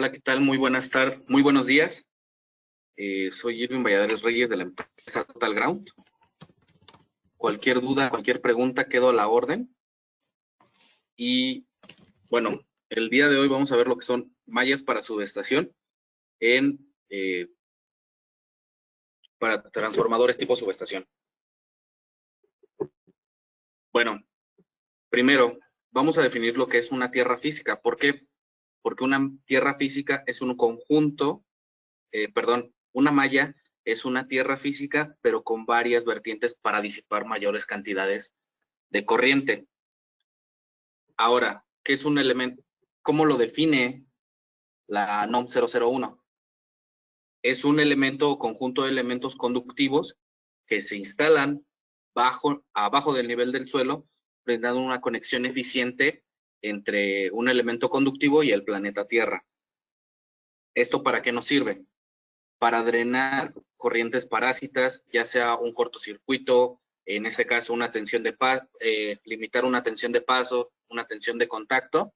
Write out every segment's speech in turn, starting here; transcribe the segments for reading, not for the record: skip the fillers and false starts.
Hola, ¿qué tal? Muy buenas tardes, muy buenos días. Soy Irving Valladares Reyes de la empresa Total Ground. Cualquier duda, cualquier pregunta, quedo a la orden. Y bueno, el día de hoy vamos a ver lo que son mallas para subestación para transformadores tipo subestación. Bueno, primero vamos a definir lo que es una tierra física. ¿Por qué? Porque una tierra física es un conjunto, una malla es una tierra física, pero con varias vertientes para disipar mayores cantidades de corriente. Ahora, ¿qué es un elemento? ¿Cómo lo define la NOM 001? Es un elemento o conjunto de elementos conductivos que se instalan abajo del nivel del suelo, brindando una conexión eficiente entre un elemento conductivo y el planeta Tierra. ¿Esto para qué nos sirve? Para drenar corrientes parásitas, ya sea un cortocircuito, en ese caso limitar una tensión de paso, una tensión de contacto,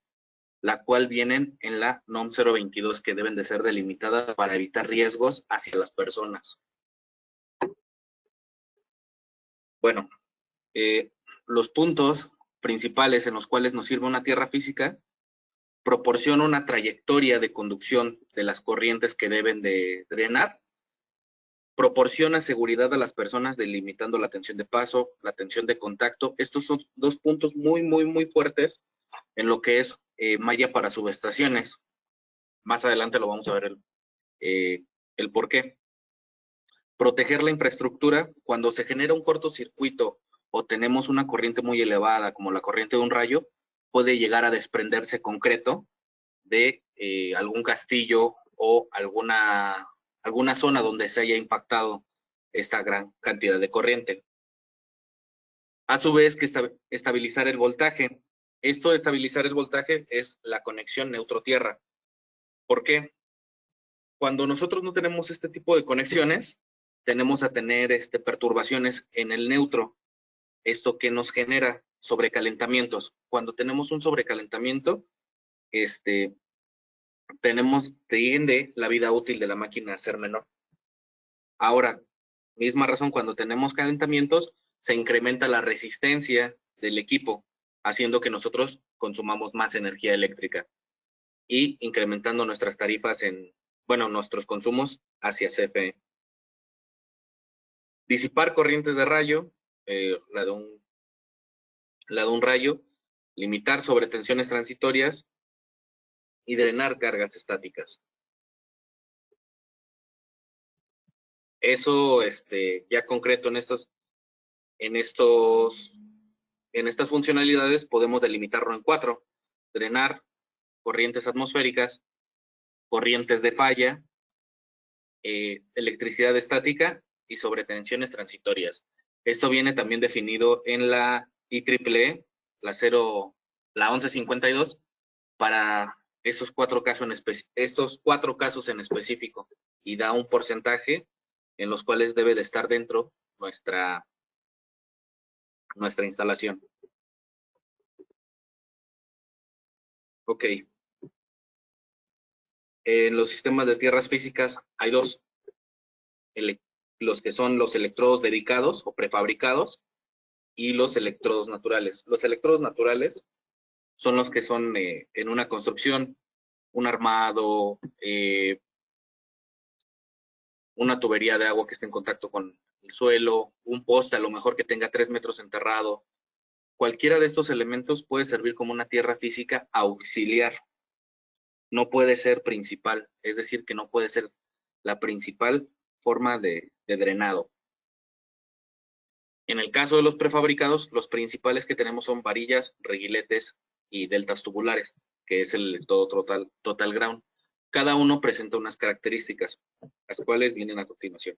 la cual vienen en la NOM 022, que deben de ser delimitadas para evitar riesgos hacia las personas. Bueno, los puntos principales en los cuales nos sirve una tierra física proporciona una trayectoria de conducción de las corrientes que deben de drenar, proporciona seguridad a las personas delimitando la tensión de paso, la tensión de contacto. Estos son dos puntos muy fuertes en lo que es malla para subestaciones. Más adelante lo vamos a ver el por qué. Proteger la infraestructura. Cuando se genera un cortocircuito o tenemos una corriente muy elevada, como la corriente de un rayo, puede llegar a desprenderse concreto de algún castillo o alguna zona donde se haya impactado esta gran cantidad de corriente. A su vez, que estabilizar el voltaje. Esto de estabilizar el voltaje es la conexión neutro-tierra. ¿Por qué? Cuando nosotros no tenemos este tipo de conexiones, tenemos a tener perturbaciones en el neutro. ¿Esto que nos genera? Sobrecalentamientos. Cuando tenemos un sobrecalentamiento, tiende la vida útil de la máquina a ser menor. Ahora, misma razón, cuando tenemos calentamientos, se incrementa la resistencia del equipo, haciendo que nosotros consumamos más energía eléctrica y incrementando nuestras tarifas nuestros consumos hacia CFE. Disipar corrientes de rayo, la de un rayo, limitar sobretensiones transitorias y drenar cargas estáticas. Eso, ya concreto en estas funcionalidades, podemos delimitarlo en 4: drenar, corrientes atmosféricas, corrientes de falla, electricidad estática y sobretensiones transitorias. Esto viene también definido en la IEEE, la 1152, para estos 4 casos en específico, y da un porcentaje en los cuales debe de estar dentro nuestra instalación. Ok. En los sistemas de tierras físicas hay dos: los que son los electrodos dedicados o prefabricados y los electrodos naturales. Los electrodos naturales son los que son en una construcción, un armado, una tubería de agua que esté en contacto con el suelo, un poste a lo mejor que tenga 3 metros enterrado. Cualquiera de estos elementos puede servir como una tierra física auxiliar. No puede ser principal, es decir, que no puede ser la principal forma de drenado. En el caso de los prefabricados, los principales que tenemos son varillas, reguiletes y deltas tubulares, que es el electrodo Total Ground. Cada uno presenta unas características, las cuales vienen a continuación.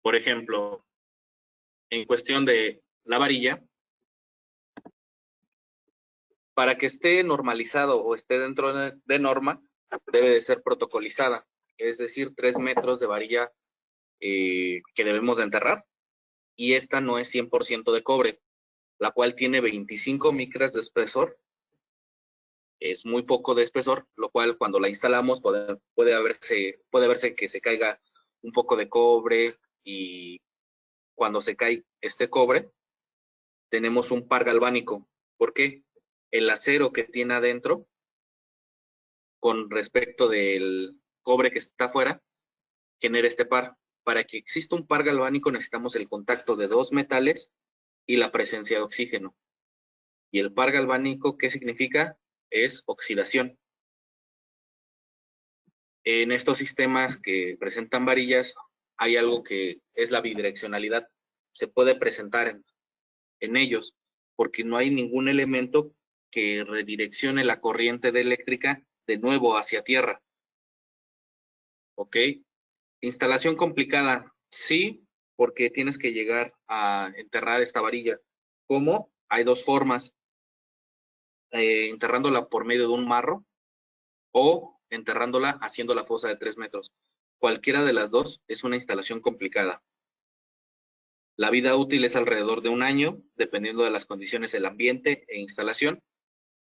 Por ejemplo, en cuestión de la varilla, para que esté normalizado o esté dentro de norma, debe de ser protocolizada, es decir, 3 metros de varilla que debemos de enterrar, y esta no es 100% de cobre. la cual tiene 25 micras de espesor. Es muy poco de espesor, lo cual cuando la instalamos puede verse que se caiga un poco de cobre, y cuando se cae este cobre, tenemos un par galvánico. ¿Por qué? El acero que tiene adentro, con respecto del cobre que está afuera, genera este par. Para que exista un par galvánico necesitamos el contacto de dos metales y la presencia de oxígeno. Y el par galvánico, ¿qué significa? Es oxidación. En estos sistemas que presentan varillas hay algo que es la bidireccionalidad. Se puede presentar en ellos porque no hay ningún elemento que redireccione la corriente eléctrica de nuevo hacia tierra. ¿Ok? Instalación complicada, sí, porque tienes que llegar a enterrar esta varilla. ¿Cómo? Hay dos formas: enterrándola por medio de un marro o enterrándola haciendo la fosa de 3 metros. Cualquiera de las dos es una instalación complicada. La vida útil es alrededor de un año, dependiendo de las condiciones del ambiente e instalación.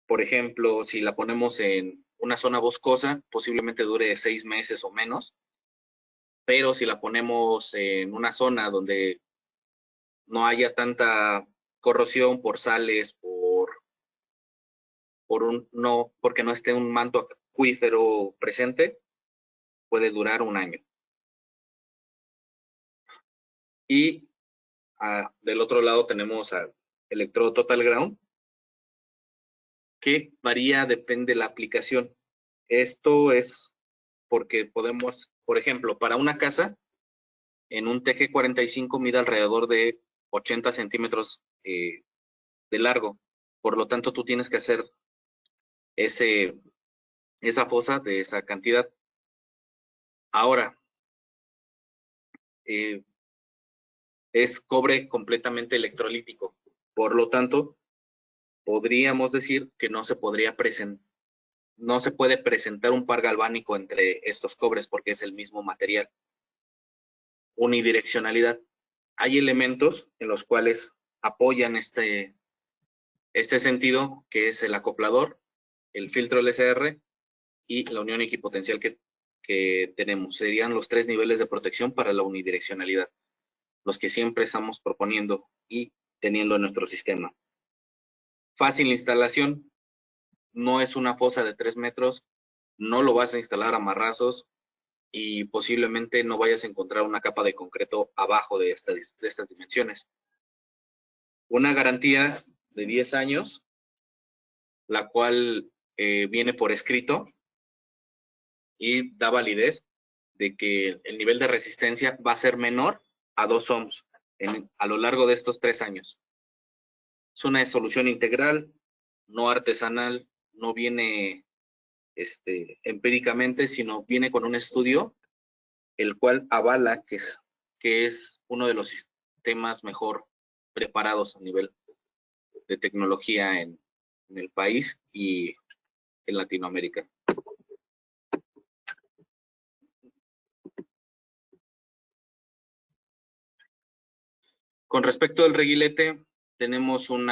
Por ejemplo, si la ponemos en una zona boscosa, posiblemente dure 6 meses o menos, pero si la ponemos en una zona donde no haya tanta corrosión por sales, porque no esté un manto acuífero presente, puede durar un año. Y del otro lado tenemos al electrodo Total Ground, que varía, depende de la aplicación. Esto es porque podemos, por ejemplo, para una casa, en un TG45 mide alrededor de 80 centímetros de largo. Por lo tanto, tú tienes que hacer esa fosa de esa cantidad. Ahora, eh, es cobre completamente electrolítico. Por lo tanto, podríamos decir que no se puede presentar un par galvánico entre estos cobres porque es el mismo material. Unidireccionalidad. Hay elementos en los cuales apoyan este sentido, que es el acoplador, el filtro LSR y la unión equipotencial que tenemos. Serían los 3 niveles de protección para la unidireccionalidad, los que siempre estamos proponiendo y teniendo en nuestro sistema. Fácil instalación, no es una fosa de 3 metros, no lo vas a instalar a marrazos y posiblemente no vayas a encontrar una capa de concreto abajo de estas dimensiones. Una garantía de 10 años, la cual viene por escrito y da validez de que el nivel de resistencia va a ser menor a 2 ohms a lo largo de estos 3 años. Es una solución integral, no artesanal, no viene empíricamente, sino viene con un estudio el cual avala que es uno de los sistemas mejor preparados a nivel de tecnología en el país y en Latinoamérica. Con respecto al reguilete, tenemos un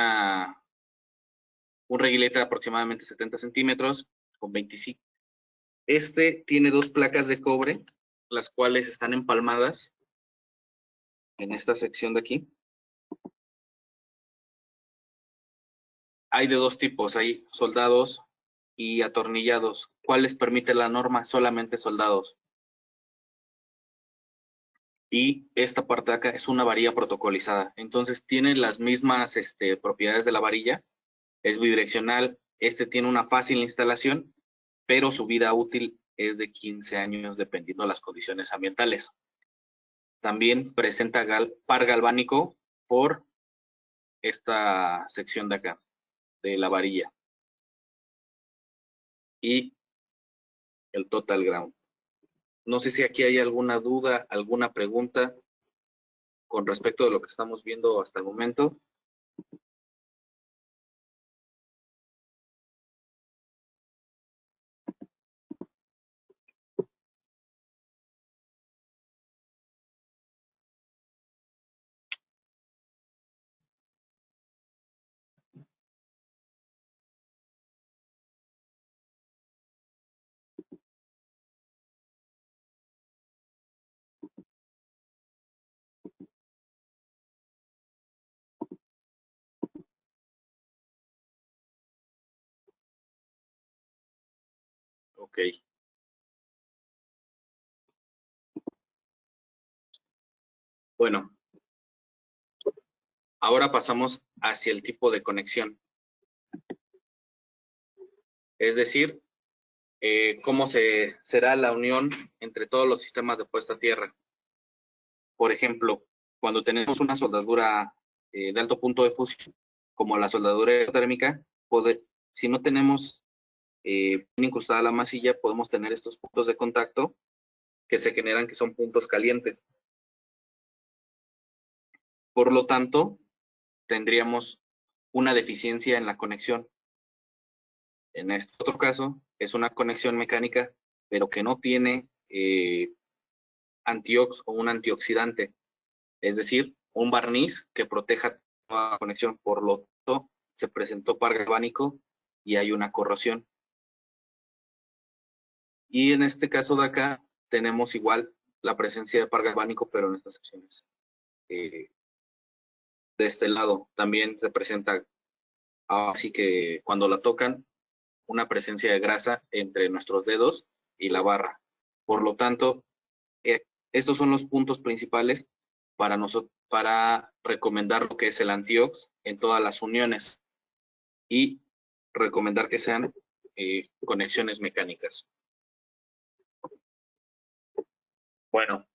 reguilete de aproximadamente 70 centímetros con 25. Este tiene dos placas de cobre, las cuales están empalmadas en esta sección de aquí. Hay de dos tipos, hay soldados y atornillados. ¿Cuál les permite la norma? Solamente soldados. Y esta parte de acá es una varilla protocolizada. Entonces tiene las mismas propiedades de la varilla, es bidireccional, tiene una fácil instalación, pero su vida útil es de 15 años dependiendo de las condiciones ambientales. También presenta par galvánico por esta sección de acá, de la varilla. Y el Total Ground. No sé si aquí hay alguna duda, alguna pregunta con respecto de lo que estamos viendo hasta el momento. Ok. Bueno, ahora pasamos hacia el tipo de conexión. Es decir, cómo será la unión entre todos los sistemas de puesta a tierra. Por ejemplo, cuando tenemos una soldadura de alto punto de fusión, como la soldadura térmica, si no tenemos bien incrustada la masilla, podemos tener estos puntos de contacto que se generan, que son puntos calientes. Por lo tanto, tendríamos una deficiencia en la conexión. En este otro caso, es una conexión mecánica, pero que no tiene antiox o un antioxidante, es decir, un barniz que proteja toda la conexión. Por lo tanto, se presentó par galvánico y hay una corrosión. Y en este caso de acá, tenemos igual la presencia de par galvánico, pero en estas secciones. De este lado también se presenta, así que cuando la tocan, una presencia de grasa entre nuestros dedos y la barra. Por lo tanto, estos son los puntos principales para recomendar lo que es el antiox en todas las uniones y recomendar que sean conexiones mecánicas. Bueno,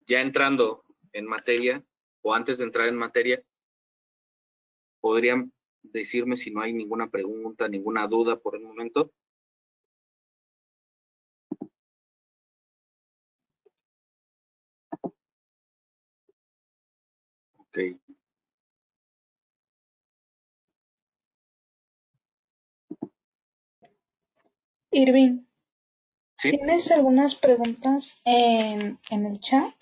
ya entrando en materia, o antes de entrar en materia, ¿podrían decirme si no hay ninguna pregunta, ninguna duda por el momento? Ok. Irving, ¿Sí? ¿tienes algunas preguntas en el chat?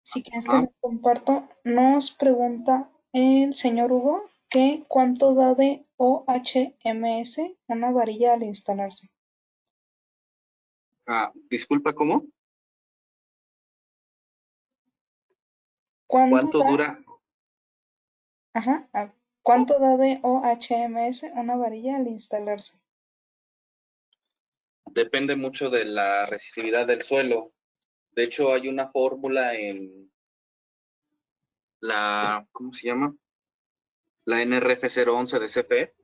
Si quieres te Ah, las comparto. Nos pregunta el señor Hugo que cuánto da de OHMS una varilla al instalarse. disculpa, ¿cómo? ¿Cuánto ¿Cuánto da? dura? Ajá, ¿cuánto da de OHMS una varilla al instalarse? Depende mucho de la resistividad del suelo. De hecho, hay una fórmula en ¿cómo se llama? La NRF 011 de CFE,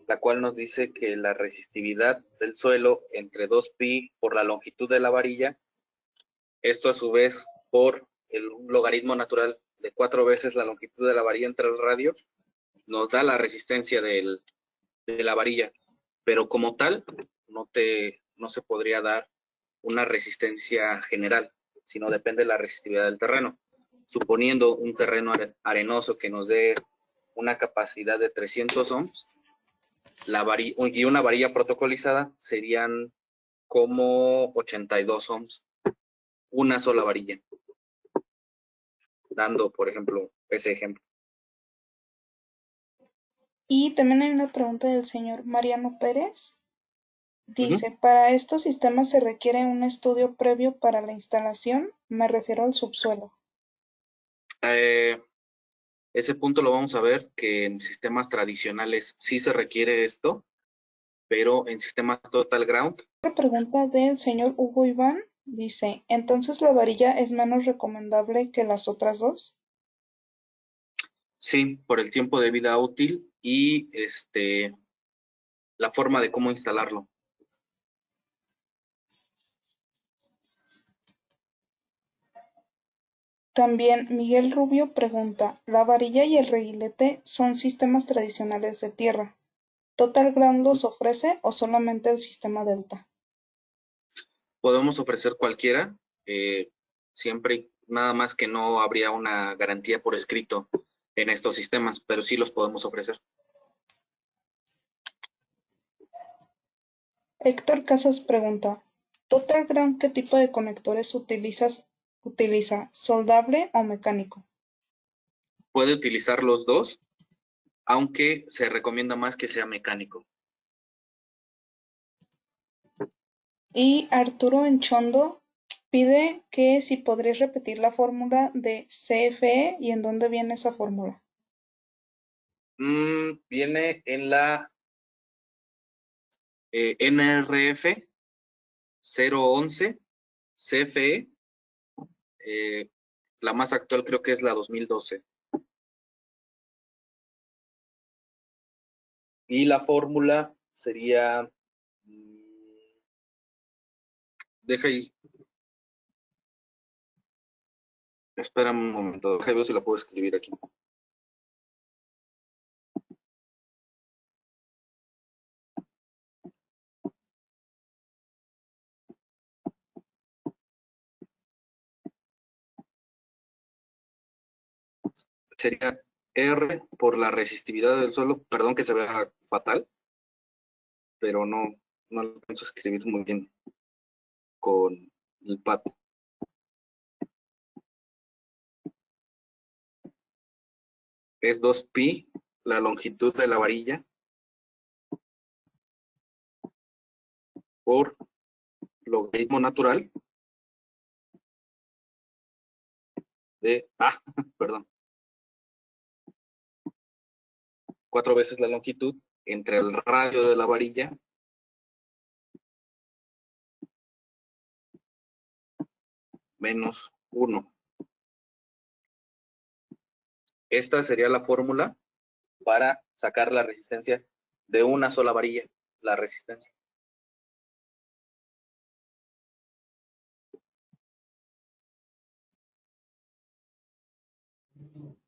la cual nos dice que la resistividad del suelo entre 2pi por la longitud de la varilla, esto a su vez por el logaritmo natural de 4 veces la longitud de la varilla entre el radio, nos da la resistencia de la varilla. Pero como tal, no se podría dar una resistencia general, sino depende de la resistividad del terreno. Suponiendo un terreno arenoso que nos dé una capacidad de 300 ohms, y una varilla protocolizada serían como 82 ohms, una sola varilla, dando, por ejemplo, ese ejemplo. Y también hay una pregunta del señor Mariano Pérez. Uh-huh. Dice, para estos sistemas se requiere un estudio previo para la instalación, me refiero al subsuelo. Ese punto lo vamos a ver, que en sistemas tradicionales sí se requiere esto, pero en sistemas total ground, Otra pregunta del señor Hugo Iván dice, ¿entonces la varilla es menos recomendable que las otras dos? sí, por el tiempo de vida útil y la forma de cómo instalarlo. También Miguel Rubio pregunta, ¿la varilla y el reguilete son sistemas tradicionales de tierra? ¿Total Ground los ofrece o solamente el sistema Delta? Podemos ofrecer cualquiera, siempre, nada más que no habría una garantía por escrito en estos sistemas, pero sí los podemos ofrecer. Héctor Casas pregunta, ¿Total Ground qué tipo de conectores utiliza, soldable o mecánico? Puede utilizar los dos, aunque se recomienda más que sea mecánico. Y Arturo Enchondo pide que si podrías repetir la fórmula de CFE y en dónde viene esa fórmula. Viene en la NRF 011 CFE, la más actual creo que es la 2012. Y la fórmula sería, deja ahí, espera un momento, deja ver si la puedo escribir aquí. Sería R por la resistividad del suelo, perdón que se vea fatal, pero no alcanzo a escribir muy bien con el pad. Es 2pi, la longitud de la varilla, por logaritmo natural de, perdón, 4 veces la longitud entre el radio de la varilla menos 1. Esta sería la fórmula para sacar la resistencia de una sola varilla, la resistencia.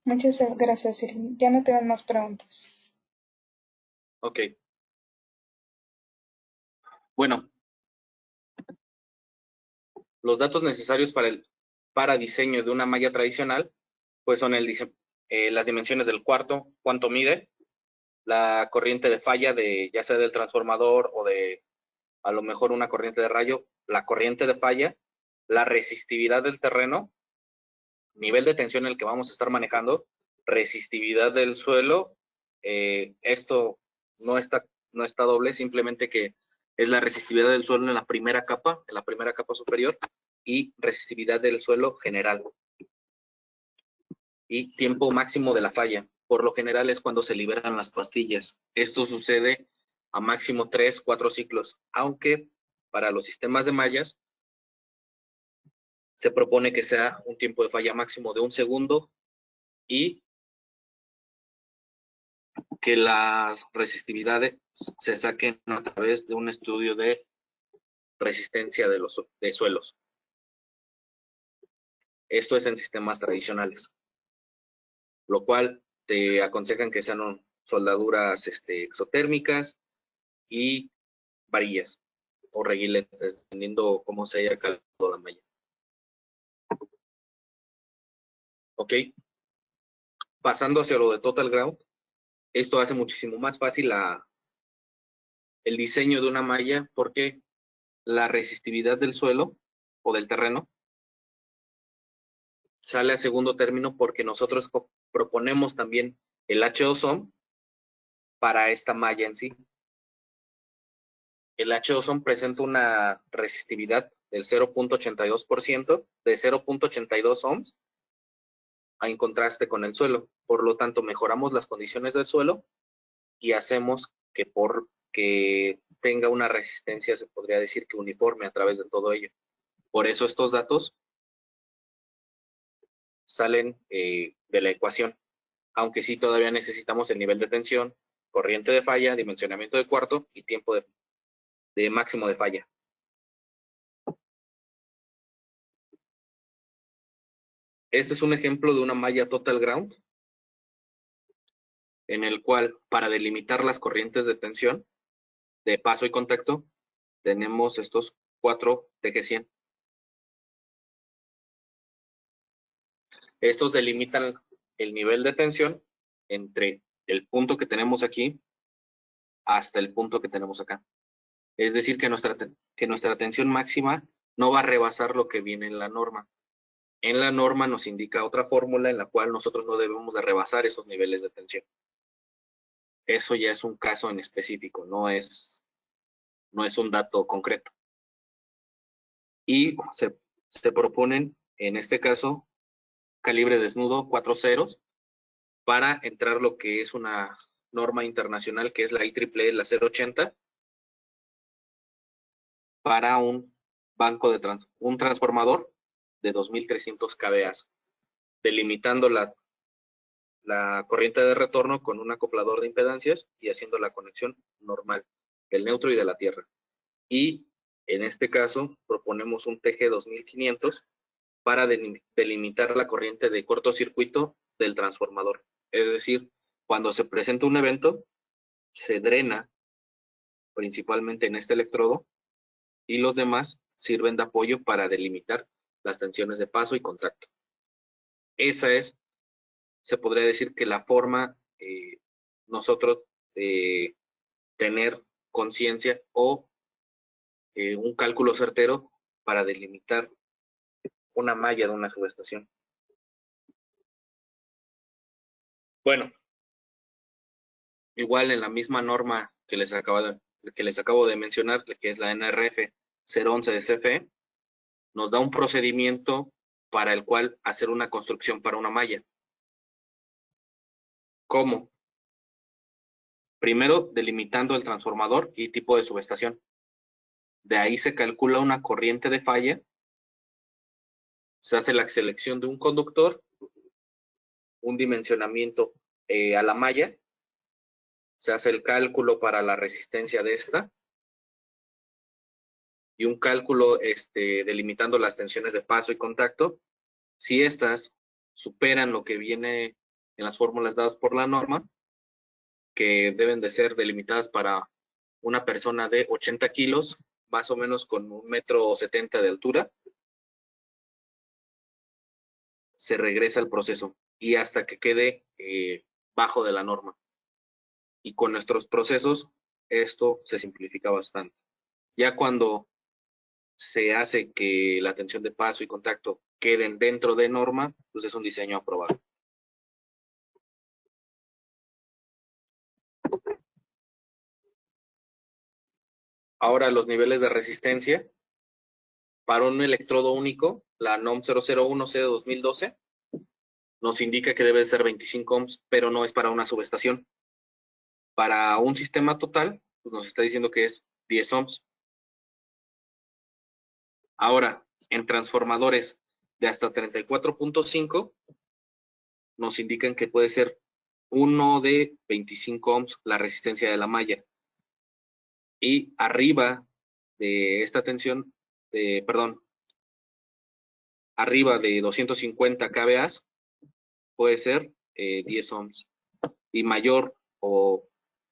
Muchas gracias, Irving. Ya no tengo más preguntas. Ok. Bueno, los datos necesarios para diseño de una malla tradicional, pues son las dimensiones del cuarto, cuánto mide, la corriente de falla ya sea del transformador o de a lo mejor una corriente de rayo, la corriente de falla, la resistividad del terreno, nivel de tensión en el que vamos a estar manejando, resistividad del suelo. Esto no está doble, simplemente que es la resistividad del suelo en la primera capa superior, y resistividad del suelo general. Y tiempo máximo de la falla. Por lo general es cuando se liberan las pastillas. Esto sucede a máximo 3, 4 ciclos, aunque para los sistemas de mallas se propone que sea un tiempo de falla máximo de 1 segundo y que las resistividades se saquen a través de un estudio de resistencia de suelos. Esto es en sistemas tradicionales, lo cual te aconsejan que sean soldaduras exotérmicas y varillas o reguiletes, dependiendo cómo se haya calculado la malla. Ok, pasando hacia lo de Total Ground, esto hace muchísimo más fácil el diseño de una malla, porque la resistividad del suelo o del terreno sale a segundo término, porque nosotros proponemos también el H2OM para esta malla en sí. El H2OM presenta una resistividad del 0.82%, de 0.82 ohms, en contraste con el suelo. Por lo tanto, mejoramos las condiciones del suelo y hacemos que tenga una resistencia, se podría decir que uniforme a través de todo ello. Por eso estos datos salen de la ecuación, aunque sí todavía necesitamos el nivel de tensión, corriente de falla, dimensionamiento de cuarto y tiempo de máximo de falla. Este es un ejemplo de una malla Total Ground, en el cual, para delimitar las corrientes de tensión, de paso y contacto, tenemos estos 4 TG100. Estos delimitan el nivel de tensión entre el punto que tenemos aquí hasta el punto que tenemos acá. Es decir, que nuestra tensión máxima no va a rebasar lo que viene en la norma. En la norma nos indica otra fórmula en la cual nosotros no debemos de rebasar esos niveles de tensión. Eso ya es un caso en específico, no es un dato concreto. Y se proponen, en este caso, calibre desnudo 4 ceros, para entrar lo que es una norma internacional, que es la IEEE, la 080, para un un transformador de 2300 kVA, delimitando la corriente de retorno con un acoplador de impedancias y haciendo la conexión normal del neutro y de la tierra. Y en este caso proponemos un TG 2500 para delimitar la corriente de cortocircuito del transformador. Es decir, cuando se presenta un evento, se drena principalmente en este electrodo y los demás sirven de apoyo para delimitar las tensiones de paso y contacto. Esa es, se podría decir que la forma nosotros de tener conciencia o un cálculo certero para delimitar una malla de una subestación. Bueno, igual en la misma norma que les acabo de mencionar, que es la NRF 011 de CFE, nos da un procedimiento para el cual hacer una construcción para una malla. ¿Cómo? Primero, delimitando el transformador y tipo de subestación. De ahí se calcula una corriente de falla, se hace la selección de un conductor, un dimensionamiento a la malla, se hace el cálculo para la resistencia de esta y un cálculo delimitando las tensiones de paso y contacto. Si estas superan lo que viene en las fórmulas dadas por la norma, que deben de ser delimitadas para una persona de 80 kilos, más o menos con 1,70 m de altura, se regresa al proceso y hasta que quede bajo de la norma. Y con nuestros procesos, esto se simplifica bastante. Ya cuando se hace que la tensión de paso y contacto queden dentro de norma, pues es un diseño aprobado. Ahora los niveles de resistencia. Para un electrodo único, la NOM 001C de 2012 nos indica que debe ser 25 ohms, pero no es para una subestación. Para un sistema total, pues nos está diciendo que es 10 ohms. Ahora, en transformadores de hasta 34.5, nos indican que puede ser 1 de 25 ohms la resistencia de la malla. Y arriba de esta tensión, arriba de 250 kVA, puede ser 10 ohms. Y mayor o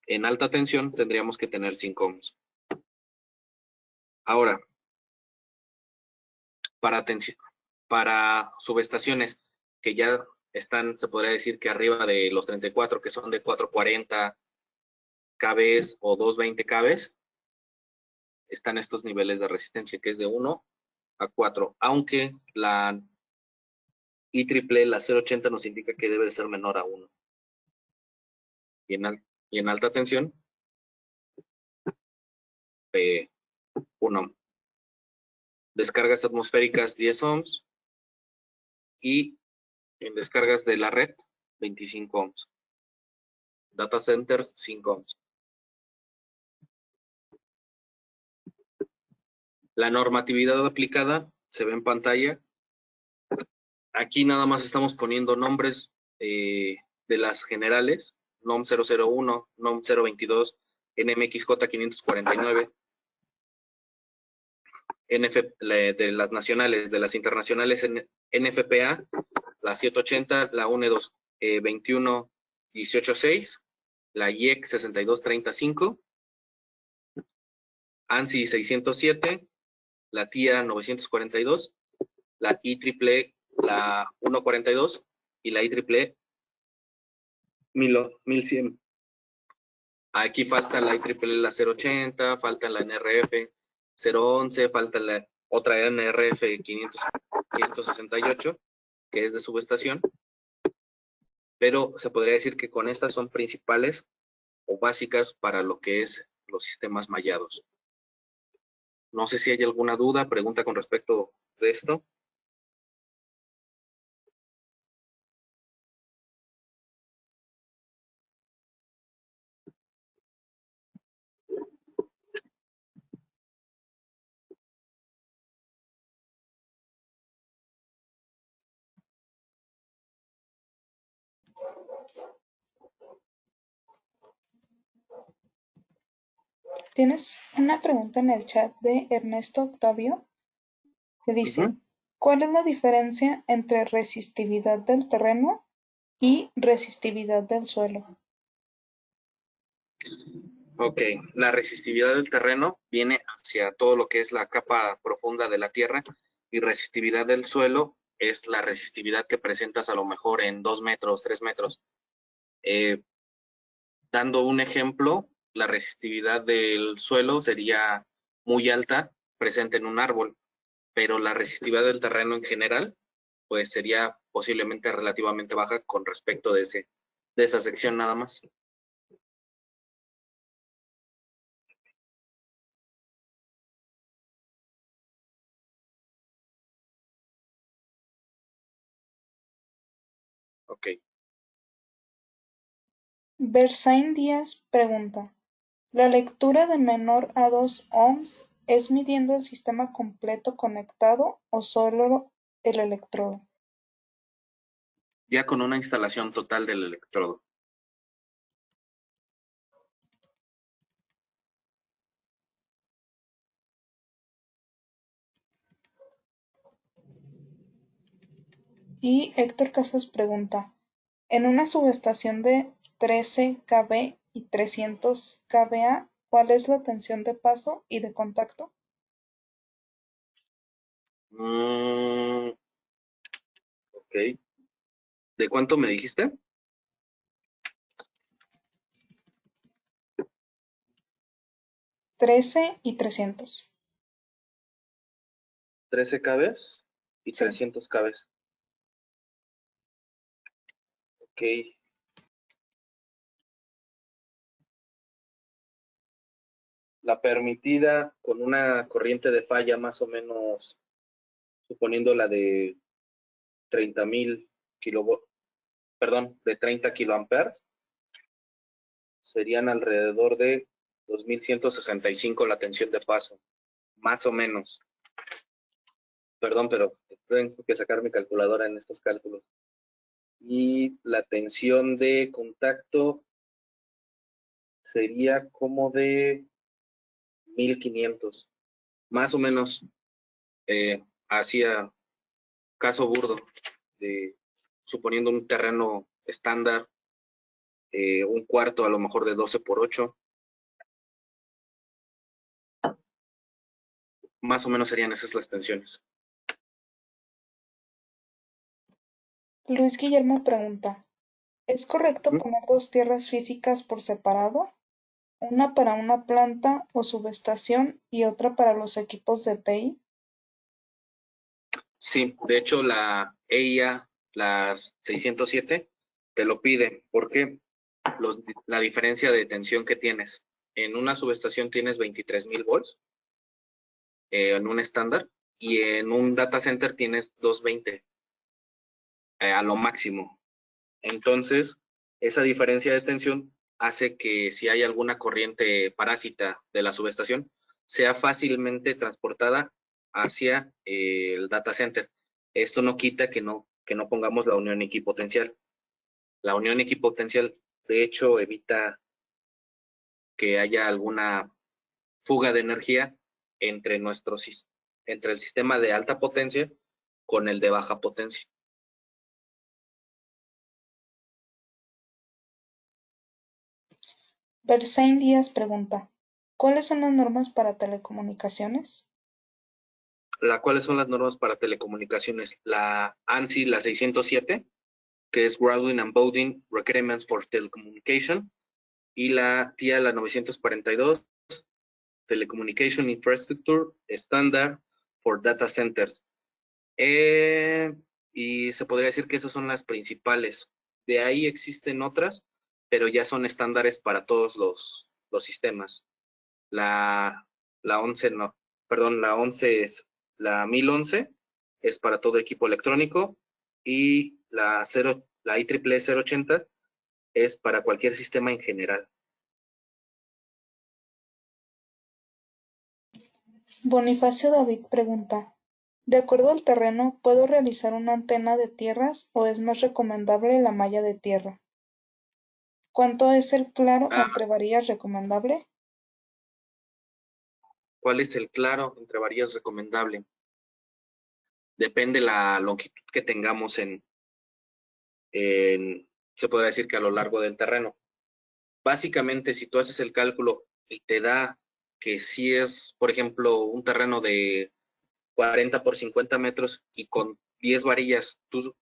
en alta tensión tendríamos que tener 5 ohms. Ahora, para subestaciones que ya están, se podría decir que arriba de los 34, que son de 440 kV o 220 kV, están estos niveles de resistencia, que es de 1 a 4, aunque la IEEE, la 080, nos indica que debe de ser menor a 1. Y en alta tensión, 1. Descargas atmosféricas 10 ohms y en descargas de la red 25 ohms. Data centers 5 ohms. La normatividad aplicada se ve en pantalla. Aquí nada más estamos poniendo nombres de las generales, NOM 001, NOM 022, NMXJ 549, de las nacionales, de las internacionales, NFPA, la 780, la UNE2, 21 186, la IEC 6235, ANSI 607, la TIA 942, la IEEE, la 142 y la IEEE 1100. Aquí falta la IEEE, la 080, falta la NRF 011, falta la otra NRF 568, que es de subestación, pero se podría decir que con estas son principales o básicas para lo que es los sistemas mallados. No sé si hay alguna duda, pregunta con respecto de esto. Tienes una pregunta en el chat de Ernesto Octavio que dice, Ujú. ¿cuál es la diferencia entre resistividad del terreno y resistividad del suelo? Ok, la resistividad del terreno viene hacia todo lo que es la capa profunda de la tierra y resistividad del suelo es la resistividad que presentas a lo mejor en 2 metros, 3 metros. Eh, Dando un ejemplo, la resistividad del suelo sería muy alta, presente en un árbol, pero la resistividad del terreno en general, pues sería posiblemente relativamente baja con respecto de esa sección nada más. Ok. Bersain Díaz pregunta, ¿la lectura de menor a 2 ohms es midiendo el sistema completo conectado o solo el electrodo? Ya con una instalación total del electrodo. Y Héctor Casas pregunta, en una subestación de 13 kV y 300 kVA, ¿cuál es la tensión de paso y de contacto? Mm, ok. ¿De cuánto me dijiste? 13 y 300. 13 kbs y Sí. 300 kbs. Ok. La permitida con una corriente de falla más o menos, suponiendo la de 30,000 kilovolts, perdón, de 30 kiloamperes, serían alrededor de 2165 la tensión de paso, más o menos. Perdón, pero tengo que sacar mi calculadora en estos cálculos. Y la tensión de contacto sería como de 1500, más o menos, hacia caso burdo, de, suponiendo un terreno estándar, un cuarto a lo mejor de 12 por 8, más o menos serían esas las tensiones. Luis Guillermo pregunta, ¿es correcto Ujú. poner dos tierras físicas por separado? Una para una planta o subestación y otra para los equipos de TI. Sí, de hecho la EIA, las 607, te lo pide porque la diferencia de tensión que tienes. En una subestación tienes 23,000 volts, en un estándar, y en un data center tienes 220, a lo máximo. Entonces, esa diferencia de tensión hace que si hay alguna corriente parásita de la subestación, sea fácilmente transportada hacia el data center. Esto no quita que no pongamos la unión equipotencial. La unión equipotencial, de hecho, evita que haya alguna fuga de energía entre, entre el sistema de alta potencia con el de baja potencia. Bersain Díaz pregunta, ¿cuáles son las normas para telecomunicaciones? ¿Cuáles son las normas para telecomunicaciones? La ANSI, la 607, que es Grounding and Bounding Requirements for Telecommunication, y la TIA, la 942, Telecommunication Infrastructure Standard for Data Centers. Eh, y se podría decir que esas son las principales. De ahí existen otras, pero ya son estándares para todos los sistemas. La, la 11 no, perdón, la 11 es, la 1011 es para todo equipo electrónico, y la IEEE 080 es para cualquier sistema en general. Bonifacio David pregunta, ¿de acuerdo al terreno puedo realizar una antena de tierras o es más recomendable la malla de tierra? ¿Cuánto es el claro Ah, entre varillas recomendable? ¿Cuál es el claro entre varillas recomendable? Depende la longitud que tengamos se podría decir que a lo largo del terreno. Básicamente, si tú haces el cálculo y te da que si es, por ejemplo, un terreno de 40 por 50 metros y con 10 varillas, tú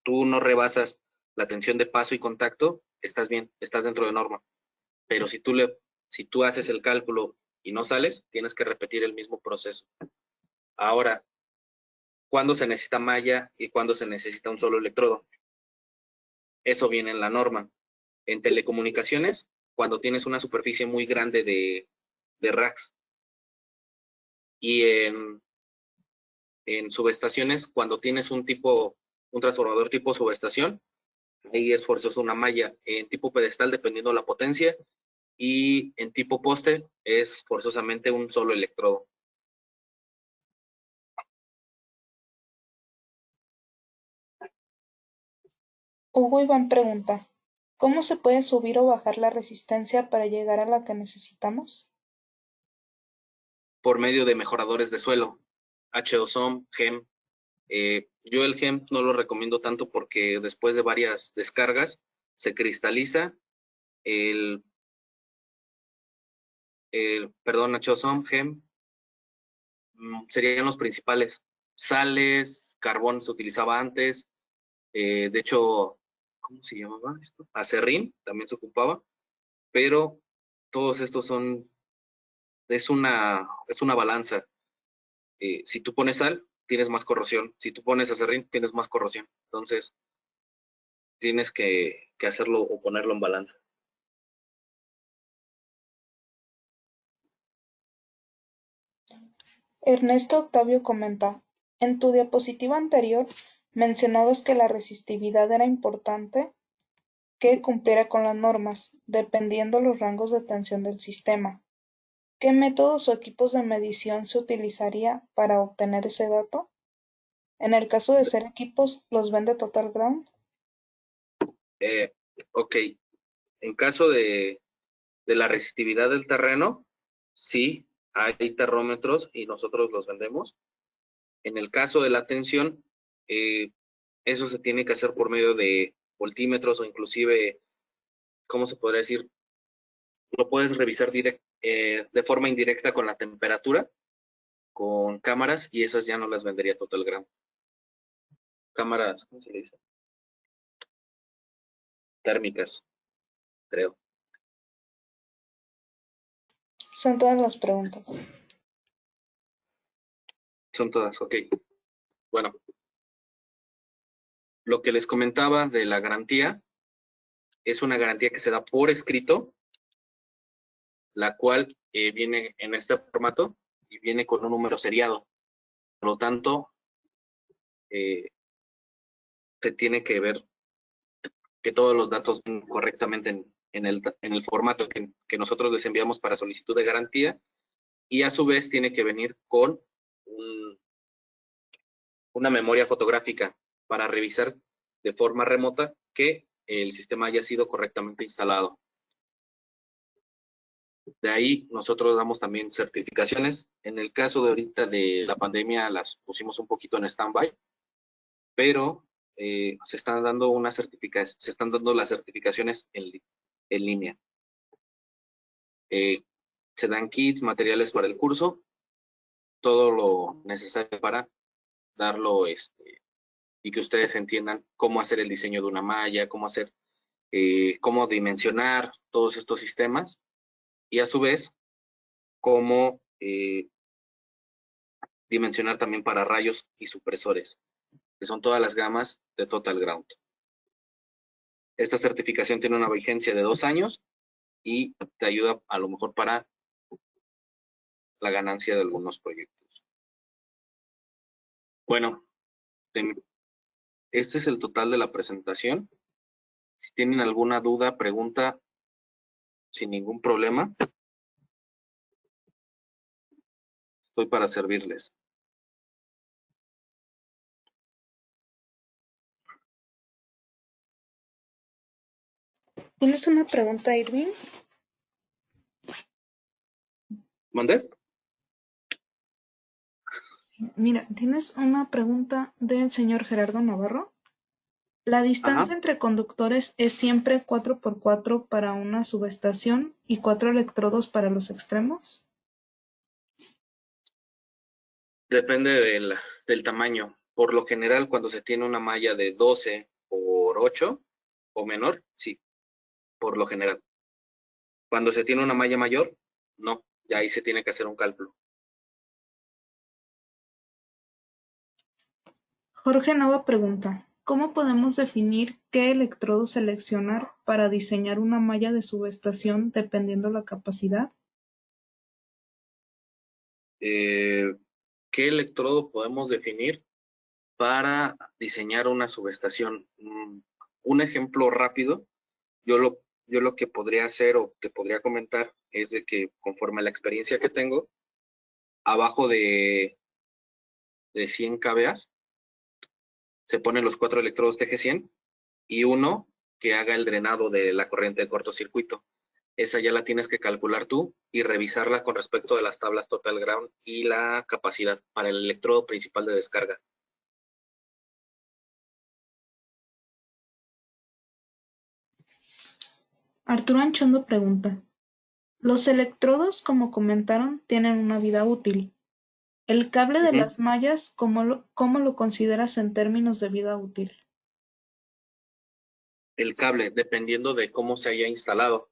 no rebasas la tensión de paso y contacto, estás bien, estás dentro de norma. Pero si tú haces el cálculo y no sales, tienes que repetir el mismo proceso. Ahora, ¿cuándo se necesita malla y cuándo se necesita un solo electrodo? Eso viene en la norma. En telecomunicaciones, cuando tienes una superficie muy grande de racks, y en subestaciones, cuando tienes un transformador tipo subestación, ahí es forzoso una malla. En tipo pedestal, dependiendo de la potencia, y en tipo poste es forzosamente un solo electrodo. Hugo Iván pregunta, ¿cómo se puede subir o bajar la resistencia para llegar a la que necesitamos? Por medio de mejoradores de suelo, HOSOM, GEM. Yo el GEM no lo recomiendo tanto porque después de varias descargas se cristaliza el, perdón, HOSOM, GEM, serían los principales. Sales, carbón se utilizaba antes, de hecho, ¿cómo se llamaba esto? Acerrín también se ocupaba, pero todos estos es una balanza. Si tú pones sal, tienes más corrosión. Si tú pones acerrín, tienes más corrosión. Entonces, tienes que hacerlo o ponerlo en balanza. Ernesto Octavio comenta, en tu diapositiva anterior mencionabas que la resistividad era importante que cumpliera con las normas, dependiendo los rangos de tensión del sistema. ¿Qué métodos o equipos de medición se utilizaría para obtener ese dato? En el caso de ser equipos, ¿los vende Total Ground? Eh, ok, en caso de la resistividad del terreno, sí, hay termómetros y nosotros los vendemos. En el caso de la tensión, eh, eso se tiene que hacer por medio de voltímetros o inclusive, ¿cómo se podría decir? Lo puedes revisar de forma indirecta con la temperatura, con cámaras, y esas ya no las vendería Total Ground. Cámaras, ¿cómo se le dice? Térmicas, creo. Son todas las preguntas. Son todas, ok. Bueno, lo que les comentaba de la garantía es una garantía que se da por escrito, la cual viene en este formato y viene con un número seriado. Por lo tanto, se tiene que ver que todos los datos ven correctamente en el formato que nosotros les enviamos para solicitud de garantía, y a su vez tiene que venir con una memoria fotográfica para revisar de forma remota que el sistema haya sido correctamente instalado. De ahí nosotros damos también certificaciones. En el caso de ahorita de la pandemia las pusimos un poquito en stand-by, pero se están dando las certificaciones en línea. Se dan kits, materiales para el curso, todo lo necesario para darlo y que ustedes entiendan cómo hacer el diseño de una malla, cómo dimensionar todos estos sistemas, y a su vez cómo dimensionar también para rayos y supresores, que son todas las gamas de Total Ground. Esta certificación tiene una vigencia de 2 años y te ayuda a lo mejor para la ganancia de algunos proyectos. Bueno, este es el total de la presentación. Si tienen alguna duda, pregunta, sin ningún problema, estoy para servirles. ¿Tienes una pregunta, Irving? ¿Mandé? Mira, tienes una pregunta del señor Gerardo Navarro. La Ajá. distancia entre conductores es siempre 4 por 4 para una subestación y 4 electrodos para los extremos. Depende del tamaño. Por lo general, cuando se tiene una malla de 12 por 8 o menor, sí, por lo general. Cuando se tiene una malla mayor, no, ya ahí se tiene que hacer un cálculo. Jorge Nava pregunta, ¿cómo podemos definir qué electrodo seleccionar para diseñar una malla de subestación dependiendo la capacidad? Eh, ¿Qué electrodo podemos definir para diseñar una subestación? Un ejemplo rápido, yo lo que podría hacer o te podría comentar es de que conforme a la experiencia que tengo, abajo de 100 kVA se ponen los 4 electrodos TG100 y uno que haga el drenado de la corriente de cortocircuito. Esa ya la tienes que calcular tú y revisarla con respecto de las tablas total ground y la capacidad para el electrodo principal de descarga. Arturo Anchondo pregunta, los electrodos, como comentaron, tienen una vida útil. El cable de Ujú. las mallas, cómo lo consideras en términos de vida útil? El cable, dependiendo de cómo se haya instalado.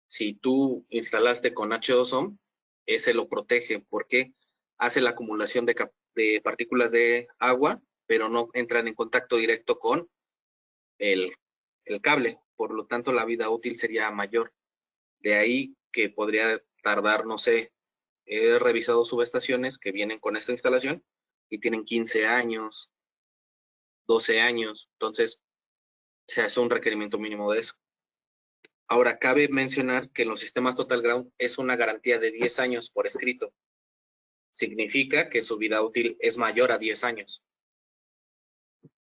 Si tú instalaste con H2O, ese lo protege porque hace la acumulación de partículas de agua, pero no entran en contacto directo con el, el cable. Por lo tanto, la vida útil sería mayor. De ahí que podría tardar, no sé, he revisado subestaciones que vienen con esta instalación y tienen 15 años, 12 años. Entonces, se hace un requerimiento mínimo de eso. Ahora, cabe mencionar que en los sistemas Total Ground es una garantía de 10 años por escrito. Significa que su vida útil es mayor a 10 años.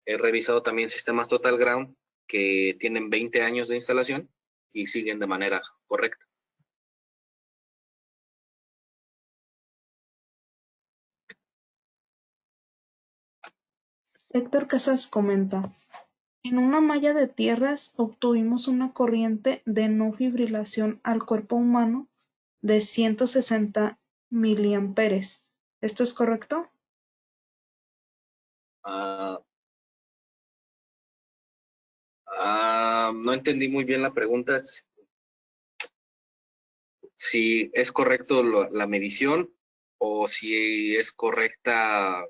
He revisado también sistemas Total Ground que tienen 20 años de instalación y siguen de manera correcta. Héctor Casas comenta, en una malla de tierras obtuvimos una corriente de no fibrilación al cuerpo humano de 160 miliamperes. ¿Esto es correcto? Ah, no entendí muy bien la pregunta. Si es correcto la medición o si es correcta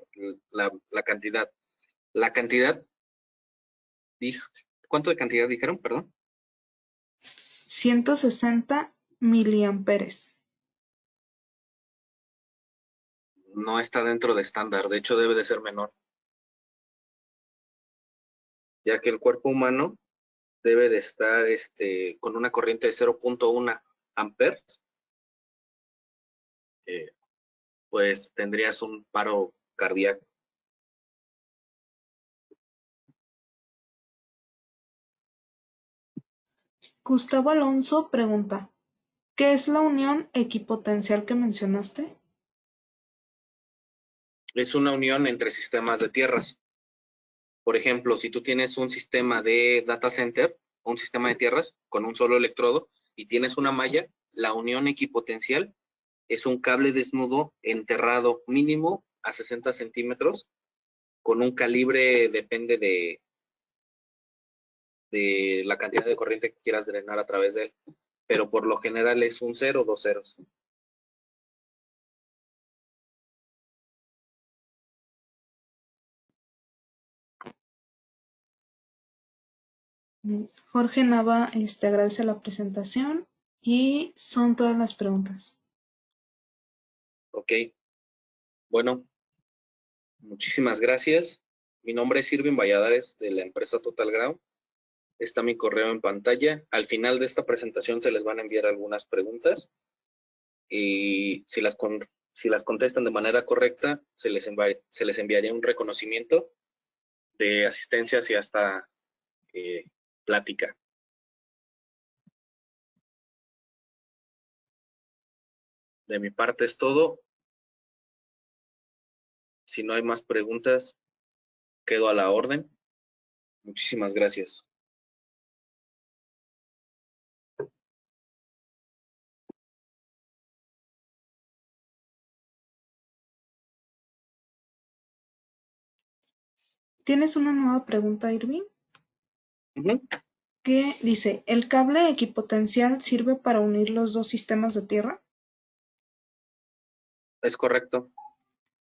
la cantidad. La cantidad, ¿cuánto de cantidad dijeron? Perdón. 160 miliamperes. No está dentro de estándar, de hecho debe de ser menor, ya que el cuerpo humano debe de estar con una corriente de 0.1 amperes, eh, pues tendrías un paro cardíaco. Gustavo Alonso pregunta, ¿qué es la unión equipotencial que mencionaste? Es una unión entre sistemas de tierras. Por ejemplo, si tú tienes un sistema de data center, un sistema de tierras con un solo electrodo y tienes una malla, la unión equipotencial es un cable desnudo enterrado mínimo a 60 centímetros con un calibre, depende de la cantidad de corriente que quieras drenar a través de él, pero por lo general es un cero o dos ceros. Jorge Nava agradece la presentación y son todas las preguntas. Ok, bueno, muchísimas gracias. Mi nombre es Irving Valladares de la empresa Total Ground. Está mi correo en pantalla. Al final de esta presentación se les van a enviar algunas preguntas y si las contestan de manera correcta, se les enviaría un reconocimiento de asistencia hacia esta eh, plática. De mi parte es todo. Si no hay más preguntas, quedo a la orden. Muchísimas gracias. ¿Tienes una nueva pregunta, Irving? Ujú. Que dice, ¿el cable equipotencial sirve para unir los dos sistemas de tierra? Es correcto,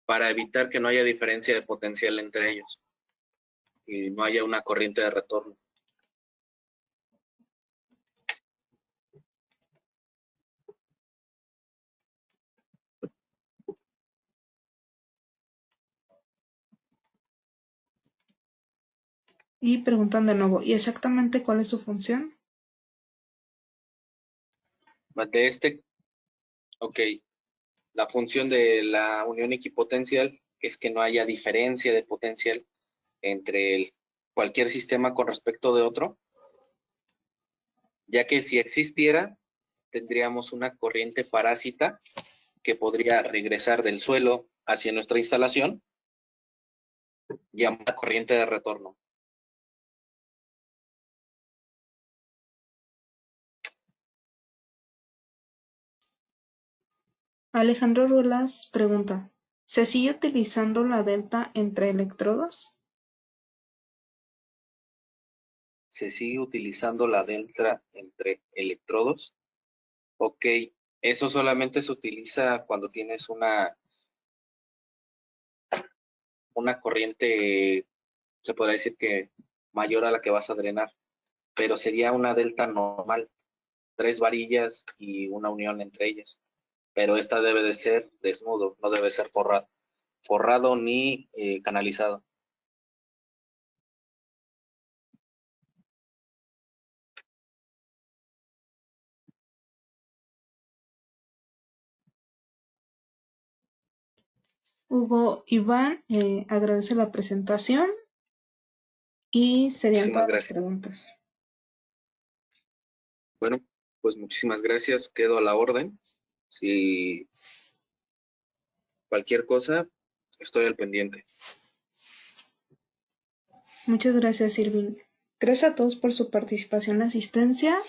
para evitar que no haya diferencia de potencial entre ellos y no haya una corriente de retorno. Y preguntan de nuevo, ¿y exactamente cuál es su función? Ok, la función de la unión equipotencial es que no haya diferencia de potencial entre cualquier sistema con respecto de otro, ya que si existiera, tendríamos una corriente parásita que podría regresar del suelo hacia nuestra instalación, llamada corriente de retorno. Alejandro Ruelas pregunta, ¿se sigue utilizando la delta entre electrodos? Se sigue utilizando la delta entre electrodos. Ok, eso solamente se utiliza cuando tienes una corriente, se podría decir que mayor a la que vas a drenar, pero sería una delta normal, 3 varillas y una unión entre ellas. Pero esta debe de ser desnudo, no debe ser forrado ni canalizado. Hugo Iván agradece la presentación y serían Muchísimas todas las gracias. preguntas. Bueno, pues muchísimas gracias, quedo a la orden. Si cualquier cosa, estoy al pendiente. Muchas gracias, Irving. Gracias a todos por su participación y asistencia.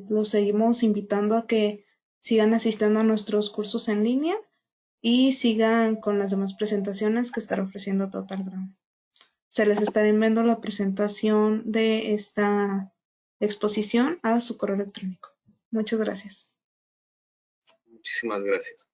Los seguimos invitando a que sigan asistiendo a nuestros cursos en línea y sigan con las demás presentaciones que estará ofreciendo Total Ground. Se les estará enviando la presentación de esta exposición a su correo electrónico. Muchas gracias. Muchísimas gracias.